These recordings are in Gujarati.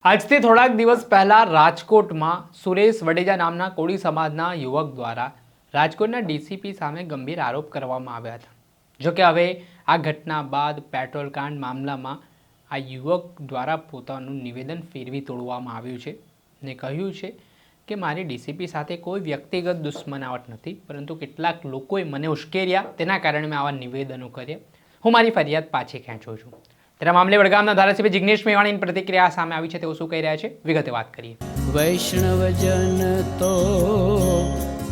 આજથી થોડાક દિવસ પહેલા રાજકોટમાં સુરેશ વડેજા નામના કોળી સમાજના યુવક દ્વારા રાજકોટના ડીસીપી સામે ગંભીર આરોપ કરવામાં આવ્યા હતા. જોકે હવે આ ઘટના બાદ પેટ્રોલ કાંડ મામલામાં આ યુવક દ્વારા પોતાનું નિવેદન ફેરવી તોડવામાં આવ્યું છે અને કહ્યું છે કે મારી ડીસીપી સાથે કોઈ વ્યક્તિગત દુશ્મનાવટ નથી, પરંતુ કેટલાક લોકોએ મને ઉશ્કેર્યા, તેના કારણે મેં આવા નિવેદનો કર્યા. હું મારી ફરિયાદ પાછી ખેંચું છું. તેના મામલે વડગામના ધારાસભ્ય જિગ્નેશ મેવાણીની પ્રતિક્રિયા સામે આવી છે. તેઓ શું કહી રહ્યા છે, વિગતે વાત કરીએ. વૈષ્ણવજન તો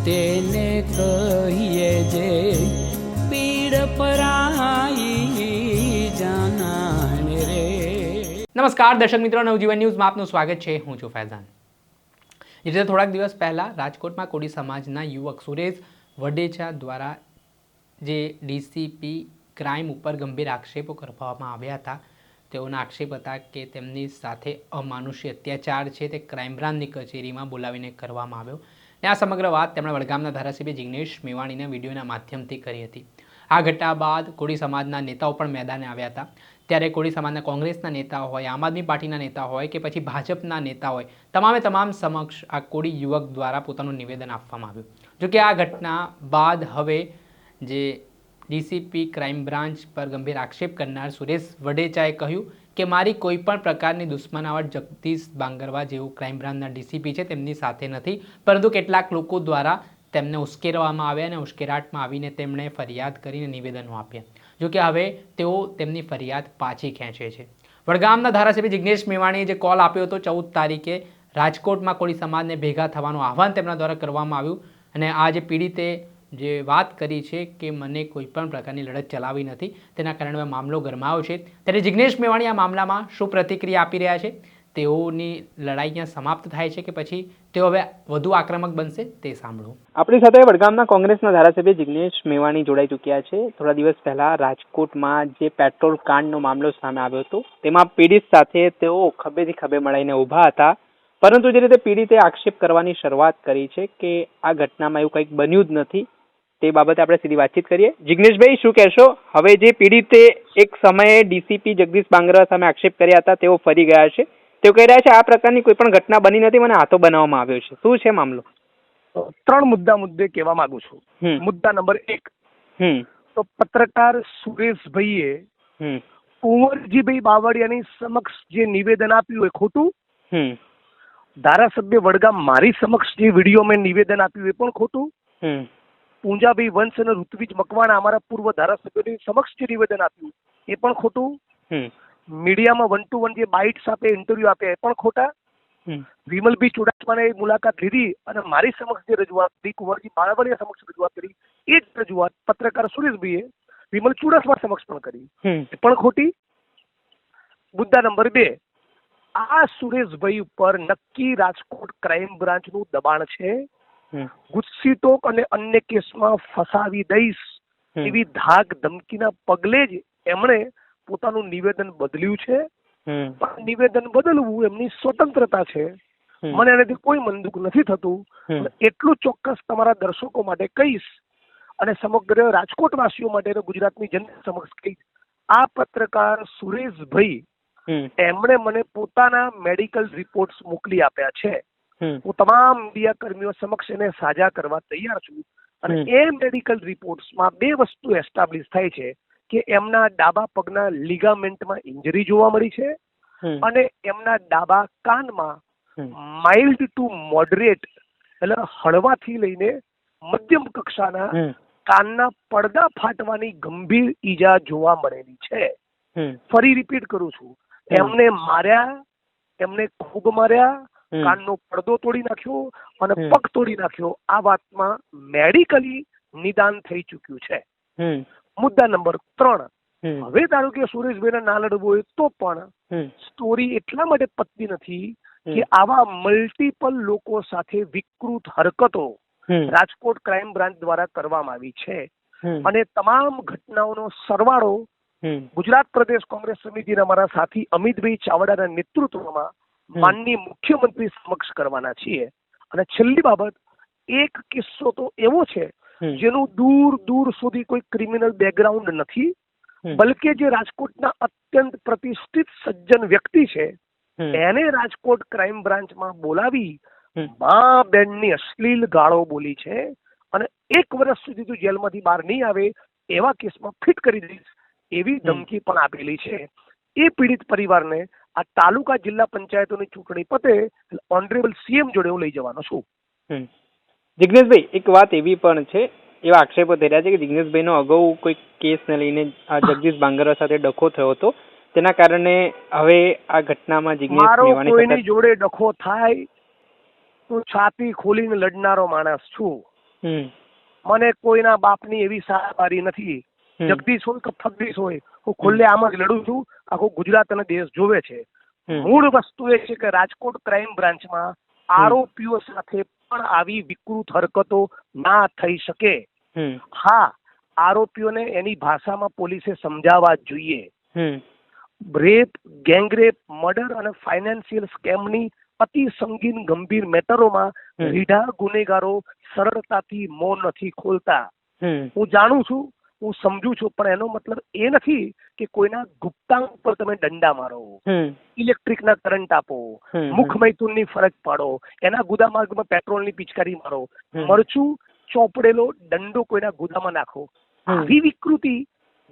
તેને કહીએ જે પીડ પરાઈ જાનાને રે. નમસ્કાર દર્શક મિત્રો, નવજીવન ન્યૂઝમાં આપનું સ્વાગત છે. હું છું ફૈઝાન. એ રીતે થોડાક દિવસ પહેલા રાજકોટમાં કોળી સમાજના યુવક સુરેશ વડેજા દ્વારા જે ડીસીપી ક્રાઇમ ઉપર ગંભીર આક્ષેપો કરવામાં આવ્યા હતા. તેઓના આક્ષેપ હતા કે તેમની સાથે અમાનુષી અત્યાચાર છે તે ક્રાઇમ બ્રાન્ચની કચેરીમાં બોલાવીને કરવામાં આવ્યો. અને આ સમગ્ર વાત તેમણે વડગામના ધારાસભ્ય જિગ્નેશ મેવાણીના વિડીયોના માધ્યમથી કરી હતી. આ ઘટના બાદ કોળી સમાજના નેતાઓ પણ મેદાને આવ્યા હતા. ત્યારે કોળી સમાજના કોંગ્રેસના નેતા હોય, આમ આદમી પાર્ટીના નેતા હોય કે પછી ભાજપના નેતા હોય, તમામ સમક્ષ આ કોળી યુવક દ્વારા પોતાનું નિવેદન આપવામાં આવ્યું. જોકે આ ઘટના બાદ હવે જે ડીસીપી ક્રાઇમ બ્રાન્ચ પર ગંભીર આક્ષેપ કરનાર સુરેશ વડેચાએ કહ્યું કે મારી કોઈ પણ પ્રકારની દુશ્મનાવટ જગદીશ બાંગરવા જેવું ક્રાઇમ બ્રાન્ચના ડીસીપી છે તેમની સાથે નથી, પરંતુ કેટલાક લોકો દ્વારા તેમને ઉશ્કેરવામાં આવ્યા અને ઉશ્કેરાટમાં આવીને તેમણે ફરિયાદ કરીને નિવેદનો આપ્યા. જોકે હવે તેઓ તેમની ફરિયાદ પાછી ખેંચે છે. વડગામના ધારાસભ્ય જિગ્નેશ મેવાણીએ જે કોલ આપ્યો હતો 14 તારીખે રાજકોટમાં કોળી સમાજને ભેગા થવાનું આહવાન તેમના દ્વારા કરવામાં આવ્યું અને આ જે પીડિતે જે વાત કરી છે કે મને કોઈ પણ પ્રકારની લડત ચલાવી નથી, તેના કારણે મામલો ગરમાયો છે. ત્યારે જિગ્નેશ મેવાણી આ મામલામાં શું પ્રતિક્રિયા આપી રહ્યા છે, તેઓની લડાઈ અહીંયા સમાપ્ત થાય છે કે પછી તેઓ હવે વધુ આક્રમક બનશે, તે સાંભળો. આપણી સાથે વડગામના કોંગ્રેસના ધારાસભ્ય જિગ્નેશ મેવાણી જોડાઈ ચૂક્યા છે. થોડા દિવસ પહેલા રાજકોટમાં જે પેટ્રોલ કાંડનો મામલો સામે આવ્યો હતો તેમાં પીડિત સાથે તેઓ ખભેથી ખભે મળીને ઊભા હતા, પરંતુ જે રીતે પીડિતે આક્ષેપ કરવાની શરૂઆત કરી છે કે આ ઘટનામાં એવું કંઈક બન્યું જ નથી, તે બાબતે આપણે સીધી વાતચીત કરીએ. જિગ્નેશભાઈ, શું કહેશો? હવે જે પીડિતે એક સમયે ડીસીપી જગદીશ બાંગરવા સામે આક્ષેપ કર્યા હતા તેઓ ફરી ગયા છે. તેઓ કહી રહ્યા છે આ પ્રકારની કોઈ પણ ઘટના બની નથી, મને હાથો બનાવવામાં આવ્યો છે. શું છે મામલો? 3 મુદ્દે કહેવા માંગુ છું. મુદ્દા નંબર 1, તો પત્રકાર સુરેશભાઈએ કુંવરજીભાઈ બાવળિયાની સમક્ષ જે નિવેદન આપ્યું એ ખોટું. ધારાસભ્ય વડગામ મારી સમક્ષ જે વિડીયો મેં નિવેદન આપ્યું એ પણ ખોટું. પૂંજાભાઈ વંશ અને ઋત્વિજ મકવાણા અમારા પૂર્વ ધારાસભ્યોની સમક્ષ જે નિવેદન આપ્યું એ પણ ખોટું. મીડિયામાં 1 to 1 જે બાઇટ્સ આપે, ઇન્ટરવ્યુ આપે એ પણ ખોટા. વિમલભાઈ ચુડાસમાને મુલાકાત લીધી અને મારી સમક્ષ જે રજૂઆત કરી, કુંવરજી બાવળિયા સમક્ષ રજૂઆત કરી, એ જ રજૂઆત પત્રકાર સુરેશભાઈએ વિમલ ચુડાસમા સમક્ષ પણ કરી, એ પણ ખોટી. મુદ્દા નંબર 2, આ સુરેશભાઈ ઉપર નક્કી રાજકોટ ક્રાઇમ બ્રાન્ચનું દબાણ છે. ગુસ્સી ટોક અને અન્ય કેસમાં ફસાવી દઈશ એવી ધાક ધમકીના પગલે જ એમણે પોતાનું નિવેદન બદલ્યું છે. પણ નિવેદન બદલવું એમની સ્વતંત્રતા છે, મને એનાથી કોઈ મનદુખ નથી થતું. એટલું ચોક્કસ તમારા દર્શકો માટે કહીશ અને સમગ્ર રાજકોટવાસીઓ માટે, ગુજરાતની જનતા સમક્ષ કહીશ, આ પત્રકાર સુરેશભાઈ એમણે મને પોતાના મેડિકલ રિપોર્ટ્સ મોકલી આપ્યા છે. હું તમામ મીડિયા કર્મીઓ સમક્ષ એને સાજા કરવા તૈયાર છું. અને એ મેડિકલ રિપોર્ટ્સમાં 2 વસ્તુ એસ્ટાબ્લિશ થાય છે કે એમના ડાબા પગના લિગામેન્ટમાં ઇન્જરી જોવા મળી છે અને એમના ડાબા કાનમાં માઇલ્ડ ટુ મોડરેટ એટલે હળવાથી લઈને મધ્યમ કક્ષાના કાનના પડદા ફાટવાની ગંભીર ઈજા જોવા મળેલી છે. ફરી રિપીટ કરું છું, એમને માર્યા, એમને ખૂબ માર્યા, કાનનો પડદો તોડી નાખ્યો અને પગ તોડી નાખ્યો. આ વાતમાં મેડિકલી નિદાન થઈ ચૂક્યું છે. મુદ્દા નંબર 3, હવે ધારો કે સુરેશભાઈને ના લડવું હોય તો પણ સ્ટોરી એટલા માટે પતતી નથી કે આવા મલ્ટિપલ લોકો સાથે વિકૃત હરકતો રાજકોટ ક્રાઇમ બ્રાન્ચ દ્વારા કરવામાં આવી છે અને તમામ ઘટનાઓનો સરવાળો ગુજરાત પ્રદેશ કોંગ્રેસ સમિતિના મારા સાથી અમિતભાઈ ચાવડાના નેતૃત્વમાં માનનીય મુખ્યમંત્રી સમક્ષ કરવાના છીએ. અને છેલ્લી બાબત, એક કિસ્સો તો એવો છે જેનું દૂર દૂર સુધી કોઈ ક્રિમિનલ બેકગ્રાઉન્ડ નથી, બલકે જે રાજકોટના અત્યંત પ્રતિષ્ઠિત સજ્જન વ્યક્તિ છે એને રાજકોટ ક્રાઇમ બ્રાન્ચમાં બોલાવી મા બેનની અશ્લીલ ગાળો બોલી છે અને 1 વર્ષ સુધી તું જેલમાંથી બહાર નહીં આવે એવા કેસમાં ફિટ કરી દઈશ એવી ધમકી પણ આપેલી છે. એ પીડિત પરિવારને આ તાલુકા જિલ્લા પંચાયતોની ચૂંટણી પતે ઓનરેબલ સીએમ જોડે હું લઈ જવાનો છું. જિગ્નેશભાઈ, એક વાત એવી પણ છે, એવા આક્ષેપો થઈ રહ્યા છે કે જિગ્નેશભાઈનો અગાઉ કોઈ કેસને લઈને આ જગદીશ બાંગરા સાથે ડખો થયો હતો, તેના કારણે હવે આ ઘટનામાં જિગ્નેશ મારો મેવાણી કોઈની જોડે ડખો થાય હું છાતી ખોલીને લડનારો માણસ છું. મને કોઈના બાપની એવી સારાબારી નથી. જગદીશ હોય કે ફગદીશ હોય, હું ખુલ્લે આમ જ લડું છું. આખું ગુજરાત અને દેશ જોવે છે. મૂળ વસ્તુ એ છે કે રાજકોટ ક્રાઇમ બ્રાન્ચમાં આરોપીઓ સાથે પણ આવી વિકૃત હરકતો ના થઈ શકે. હા, આરોપીઓને એની ભાષામાં પોલીસે સમજાવવા જોઈએ. રેપ, ગેંગરેપ, મર્ડર અને ફાઇનાન્શિયલ સ્કેમની અતિ સંગીન ગંભીર મેટરોમાં રીઢા ગુનેગારો સરળતાથી મોં નથી ખોલતા. હું જાણું છું, હું સમજુ છું, પણ એનો મતલબ એ નથી કે કોઈના ગુપ્તાંગ પર તમે દંડા મારો, ઇલેક્ટ્રિકના કરંટ આપો, મુખ મૈથુનની ફરજ પાડો, એના ગુદામાર્ગમાં પેટ્રોલની પિચકારી મારો, મરચું ચોપડેલો દંડો કોઈના ગુદામાં નાખો. આવી વિકૃતિ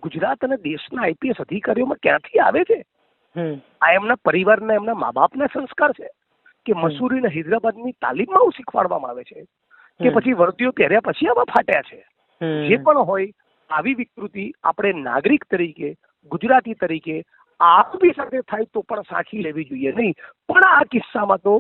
ગુજરાત અને દેશના આઈપીએસ અધિકારીઓમાં ક્યાંથી આવે છે? આ એમના પરિવારના, એમના મા બાપના સંસ્કાર છે કે મસૂરી અને હૈદરાબાદની તાલીમમાં આવું શીખવાડવામાં આવે છે કે પછી વર્દીઓ પહેર્યા પછી આવા ફાટ્યા છે? જે પણ હોય, આવી વિકૃતિ આપણે નાગરિક તરીકે, ગુજરાતી તરીકે આરોપી સાથે થાય તો પણ સાચી લેવી જોઈએ નહીં. પણ આ કિસ્સામાં તો,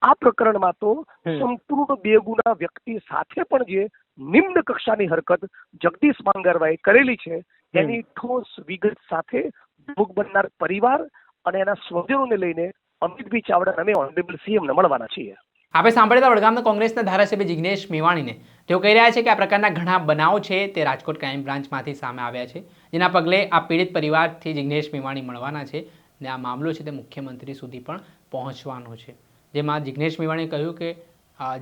આ પ્રકરણમાં તો સંપૂર્ણ બેગુના વ્યક્તિ સાથે પણ જે નિમ્ન કક્ષાની હરકત જગદીશ બાંગરવાએ કરેલી છે એની ઠોસ વિગત સાથે ભોગ બનનાર પરિવાર અને એના સ્વજનોને લઈને અમિતભાઈ ચાવડા અમે ઓનરેબલ સીએમને મળવાના છીએ. આપણે સાંભળ્યા વડગામના કોંગ્રેસના ધારાસભ્ય જિગ્નેશ મેવાણીને. તેઓ કહી રહ્યા છે કે આ પ્રકારના ઘણા બનાવો છે તે રાજકોટ ક્રાઇમ બ્રાન્ચમાંથી સામે આવ્યા છે, જેના પગલે આ પીડિત પરિવારથી જિગ્નેશ મેવાણી મળવાના છે અને આ મામલો છે તે મુખ્યમંત્રી સુધી પણ પહોંચવાનો છે. જેમાં જિગ્નેશ મેવાણીએ કહ્યું કે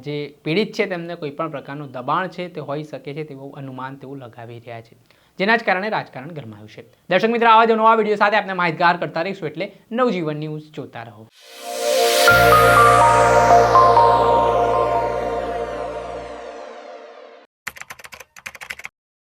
જે પીડિત છે તેમને કોઈ પણ પ્રકારનું દબાણ છે તે હોઈ શકે છે તેવું અનુમાન તેઓ લગાવી રહ્યા છે, જેના જ કારણે રાજકારણ ગરમાયું છે. દર્શક મિત્રો, આવા જ નવા વિડીયો સાથે આપણે માહિતગાર કરતા રહીશું, એટલે નવજીવન ન્યૂઝ જોતા રહો.